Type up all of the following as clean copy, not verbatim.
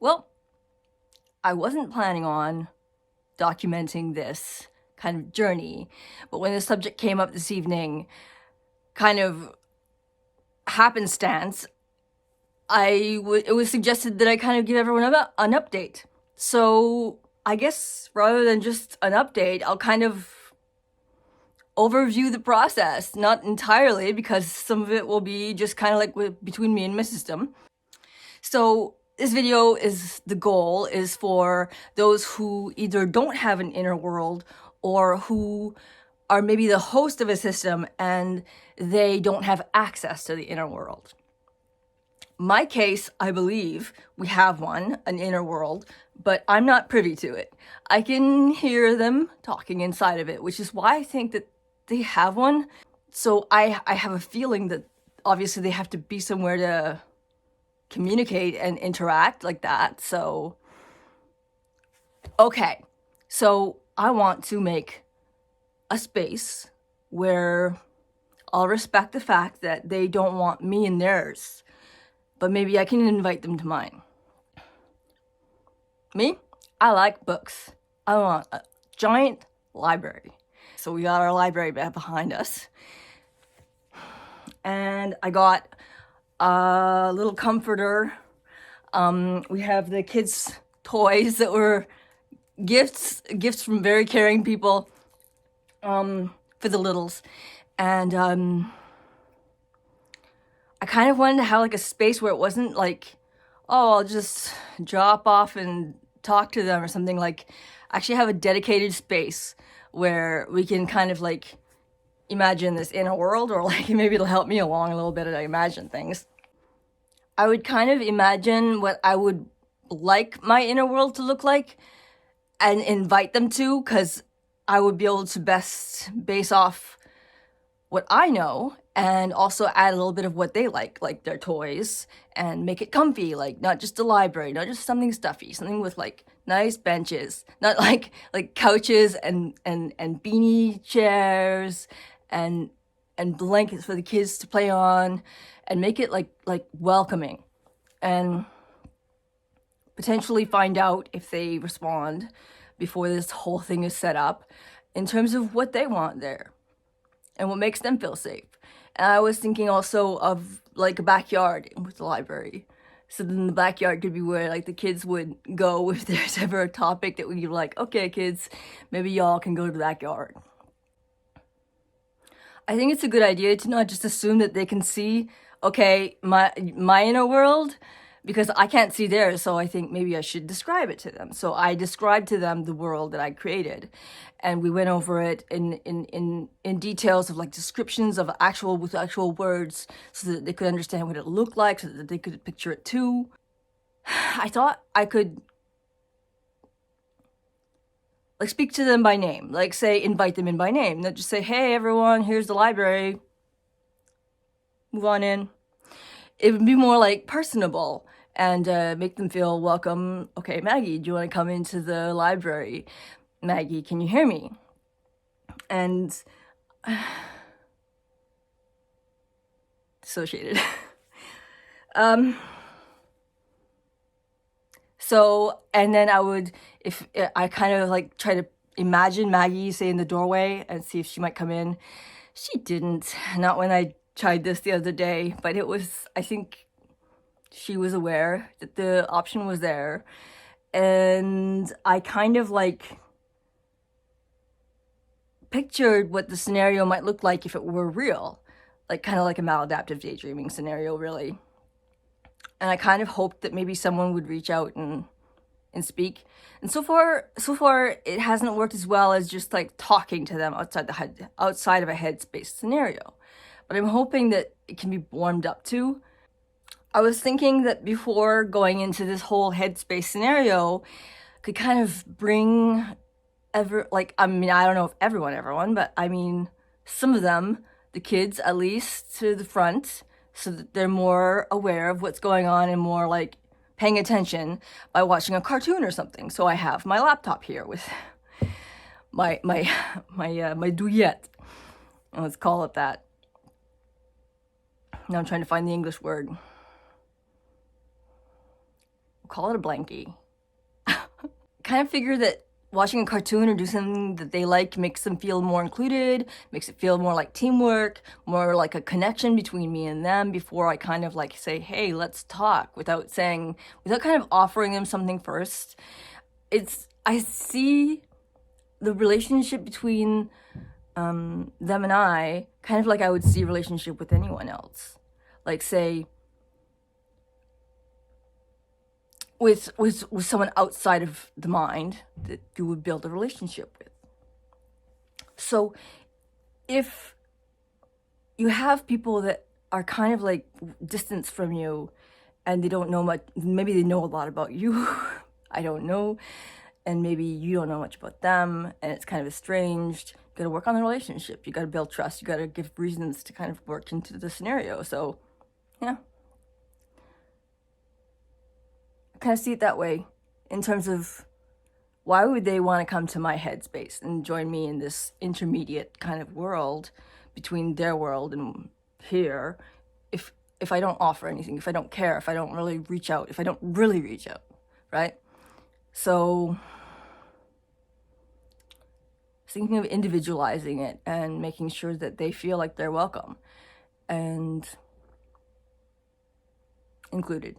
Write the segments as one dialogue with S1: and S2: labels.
S1: Well, I wasn't planning on documenting this kind of journey, but when the subject came up this evening, kind of happenstance, it was suggested that I kind of give everyone an update. So I guess rather than just an update, I'll kind of overview the process, not entirely, because some of it will be just kind of like between me and my system. So this video the goal is for those who either don't have an inner world or who are maybe the host of a system and they don't have access to the inner world. My case, I believe we have an inner world, but I'm not privy to it. I can hear them talking inside of it, which is why I think that they have one. So I have a feeling that obviously they have to be somewhere to communicate and interact like that. So, okay. So I want to make a space where I'll respect the fact that they don't want me in theirs, but maybe I can invite them to mine. Me? I like books. I want a giant library. So we got our library behind us. And I got a little comforter. We have the kids' toys that were gifts from very caring people for the littles. And I kind of wanted to have like a space where it wasn't like, oh, I'll just drop off and talk to them or something. Like actually have a dedicated space where we can kind of like imagine this inner world, or like maybe it'll help me along a little bit as I imagine things. I would kind of imagine what I would like my inner world to look like and invite them to, because I would be able to best base off what I know and also add a little bit of what they like their toys, and make it comfy, like not just a library, not just something stuffy, something with like nice benches, not like couches and beanie chairs and blankets for the kids to play on, and make it like welcoming, and potentially find out if they respond before this whole thing is set up in terms of what they want there and what makes them feel safe. And I was thinking also of like a backyard with the library. So then the backyard could be where like the kids would go if there's ever a topic that we were like, okay, kids, maybe y'all can go to the backyard. I think it's a good idea to not just assume that they can see, okay, my inner world, because I can't see theirs, so I think maybe I should describe it to them. So I described to them the world that I created, and we went over it in details of like descriptions of with actual words, so that they could understand what it looked like, so that they could picture it too. I thought I could like speak to them by name, like say invite them in by name, not just say, hey everyone, here's the library, move on in. It would be more like personable and make them feel welcome. Okay, Maggie, do you want to come into the library? Maggie, can you hear me? And dissociated. So, and then if I kind of like try to imagine Maggie, say, in the doorway and see if she might come in. She didn't, not when I tried this the other day, but I think she was aware that the option was there. And I kind of like pictured what the scenario might look like if it were real, like kind of like a maladaptive daydreaming scenario, really. And I kind of hoped that maybe someone would reach out and speak. And so far it hasn't worked as well as just like talking to them outside of a headspace scenario. But I'm hoping that it can be warmed up to. I was thinking that before going into this whole headspace scenario, could kind of bring I don't know if everyone, but I mean some of them, the kids at least, to the front, so that they're more aware of what's going on and more like paying attention by watching a cartoon or something. So I have my laptop here with my douillette. Let's call it that. Now I'm trying to find the English word. We'll call it a blankie. Kind of figure that watching a cartoon or do something that they like makes them feel more included, makes it feel more like teamwork, more like a connection between me and them before I kind of like say, hey, let's talk, without kind of offering them something first. I see the relationship between them and I kind of like I would see a relationship with anyone else. Like, say, with someone outside of the mind that you would build a relationship with. So if you have people that are kind of like distance from you and they don't know much, maybe they know a lot about you, I don't know, and maybe you don't know much about them and it's kind of estranged, you gotta work on the relationship, you gotta build trust, you gotta give reasons to kind of work into the scenario. So, yeah. Kind of see it that way in terms of why would they want to come to my headspace and join me in this intermediate kind of world between their world and here if I don't offer anything, if I don't care, if I don't really reach out, right? So thinking of individualizing it and making sure that they feel like they're welcome and included.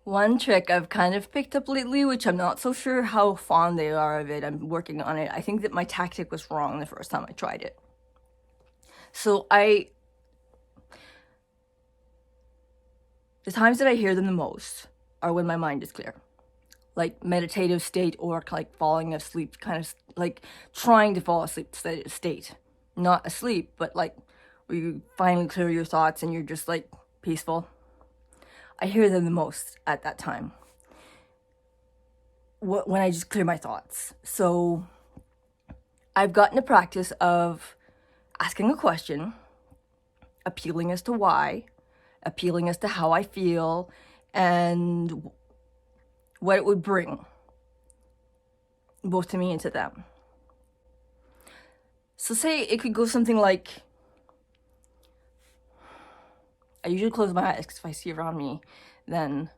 S1: One trick I've kind of picked up lately, which I'm not so sure how fond they are of it, I'm working on it. I think that my tactic was wrong the first time I tried it. So the times that I hear them the most are when my mind is clear. Like meditative state or like falling asleep, kind of like trying to fall asleep state. Not asleep, but like where you finally clear your thoughts and you're just like peaceful. I hear them the most at that time, when I just clear my thoughts. So I've gotten a practice of asking a question, appealing as to why, appealing as to how I feel, and what it would bring, both to me and to them. So say it could go something like, I usually close my eyes because if I see around me, then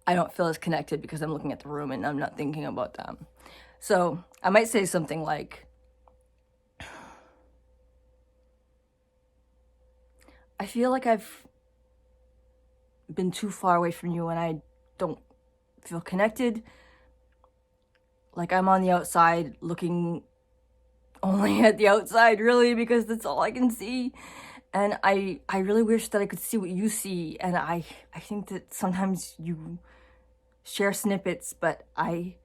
S1: I don't feel as connected because I'm looking at the room and I'm not thinking about them. So I might say something like, I feel like I've been too far away from you and I don't feel connected. Like I'm on the outside looking only at the outside, really, because that's all I can see. And I really wish that I could see what you see. And I think that sometimes you share snippets, but I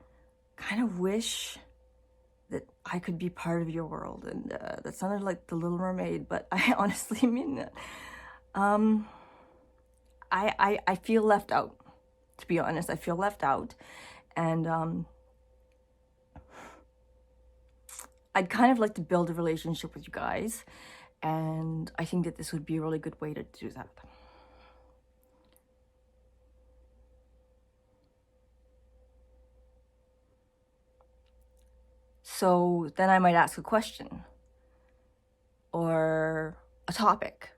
S1: kind of wish that I could be part of your world. And that sounded like The Little Mermaid, but I honestly mean that. I feel left out, to be honest. I feel left out. And I'd kind of like to build a relationship with you guys. And I think that this would be a really good way to do that. So then I might ask a question or a topic.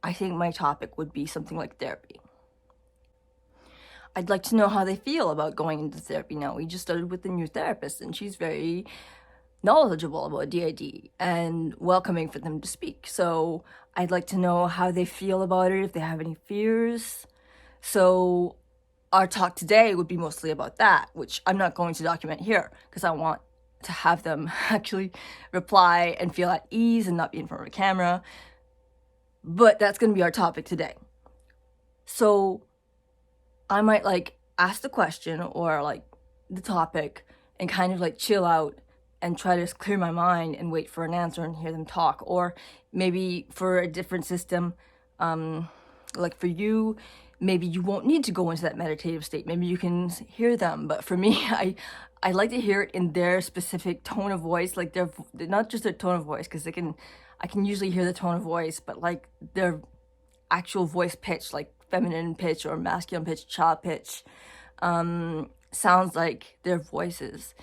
S1: I think my topic would be something like therapy. I'd like to know how they feel about going into therapy now. We just started with a new therapist and she's very knowledgeable about DID and welcoming for them to speak. So I'd like to know how they feel about it, if they have any fears. So our talk today would be mostly about that, which I'm not going to document here because I want to have them actually reply and feel at ease and not be in front of a camera. But that's going to be our topic today. So I might like ask the question or like the topic and kind of like chill out and try to clear my mind and wait for an answer and hear them talk. Or maybe for a different system, like for you, maybe you won't need to go into that meditative state. Maybe you can hear them. But for me, I like to hear it in their specific tone of voice, like their, not just their tone of voice, because I can usually hear the tone of voice, but like their actual voice pitch, like feminine pitch or masculine pitch, child pitch, sounds like their voices.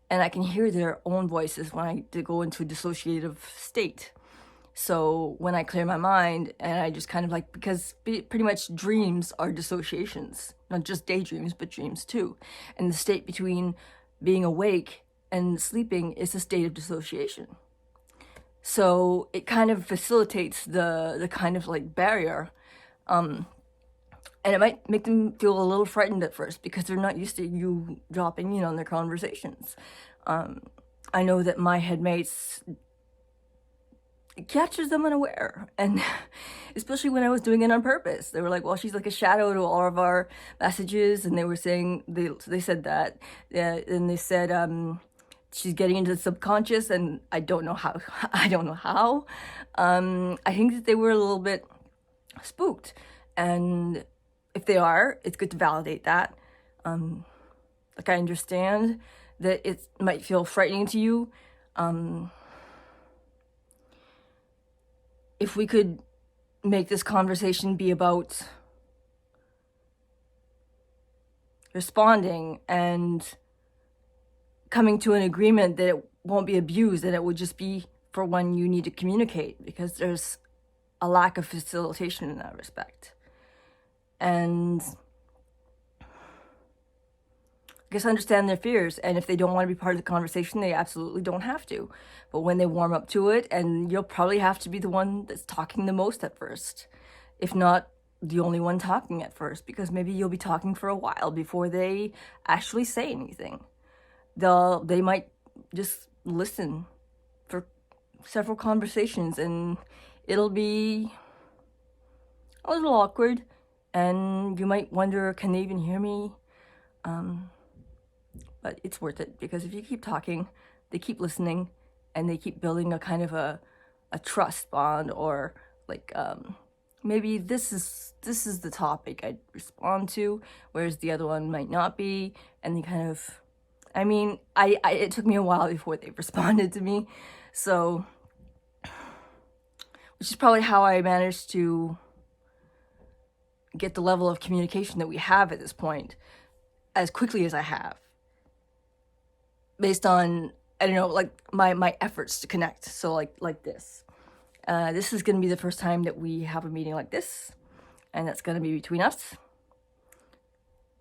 S1: And I can hear their own voices when I go into a dissociative state. So when I clear my mind and I just kind of like, because pretty much dreams are dissociations, not just daydreams, but dreams too. And the state between being awake and sleeping is a state of dissociation. So it kind of facilitates the kind of like barrier. And it might make them feel a little frightened at first because they're not used to you dropping in on their conversations. I know that my headmates, it captures them unaware, and especially when I was doing it on purpose. They were like, well, she's like a shadow to all of our messages, and they were saying, they said that, and they said, she's getting into the subconscious, and I don't know how. I don't know how. I think that they were a little bit spooked, and if they are, it's good to validate that. Like, I understand that it might feel frightening to you. If we could make this conversation be about responding and coming to an agreement that it won't be abused, that it would just be for when you need to communicate, because there's a lack of facilitation in that respect. And I guess I understand their fears, and if they don't want to be part of the conversation, they absolutely don't have to. But when they warm up to it, and you'll probably have to be the one that's talking the most at first, if not the only one talking at first, because maybe you'll be talking for a while before they actually say anything. They might just listen for several conversations, and it'll be a little awkward, and you might wonder, can they even hear me? But it's worth it, because if you keep talking, they keep listening, and they keep building a kind of a trust bond, or like, maybe this is the topic I'd respond to, whereas the other one might not be, and they kind of, I mean, it took me a while before they responded to me, so, which is probably how I managed to get the level of communication that we have at this point as quickly as I have, based on, I don't know, like my efforts to connect. So like this. This is going to be the first time that we have a meeting like this, and that's going to be between us.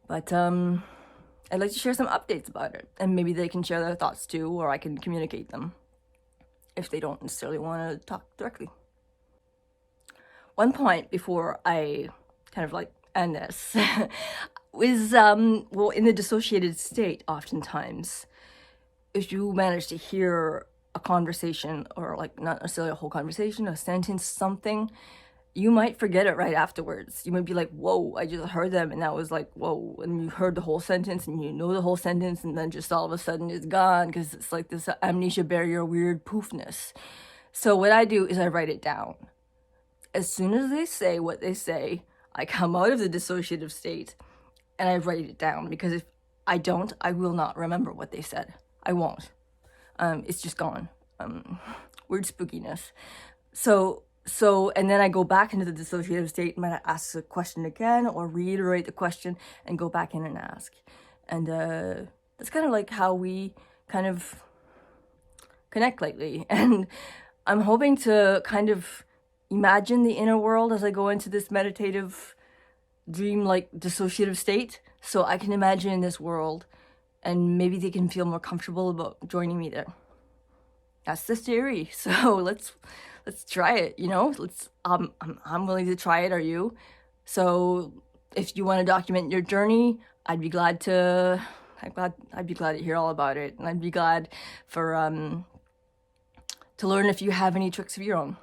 S1: But I'd like to share some updates about it, and maybe they can share their thoughts too, or I can communicate them if they don't necessarily want to talk directly. One point before I kind of like end this is, well, in the dissociated state, oftentimes, if you manage to hear a conversation, or like not necessarily a whole conversation, a sentence, something, you might forget it right afterwards. You might be like, whoa, I just heard them, and that was like, whoa, and you heard the whole sentence, and you know the whole sentence, and then just all of a sudden it's gone, because it's like this amnesia barrier, weird poofness. So what I do is I write it down. As soon as they say what they say, I come out of the dissociative state, and I write it down, because if I don't, I will not remember what they said. I won't. It's just gone. Weird spookiness. So, and then I go back into the dissociative state, and might ask a question again, or reiterate the question, and go back in and ask. And that's kind of like how we kind of connect lately. And I'm hoping to kind of imagine the inner world as I go into this meditative, dream-like dissociative state, so I can imagine this world, and maybe they can feel more comfortable about joining me there. That's the theory. So let's try it. You know, I'm willing to try it. Are you? So if you want to document your journey, I'd be glad to hear all about it, and I'd be glad for to learn if you have any tricks of your own.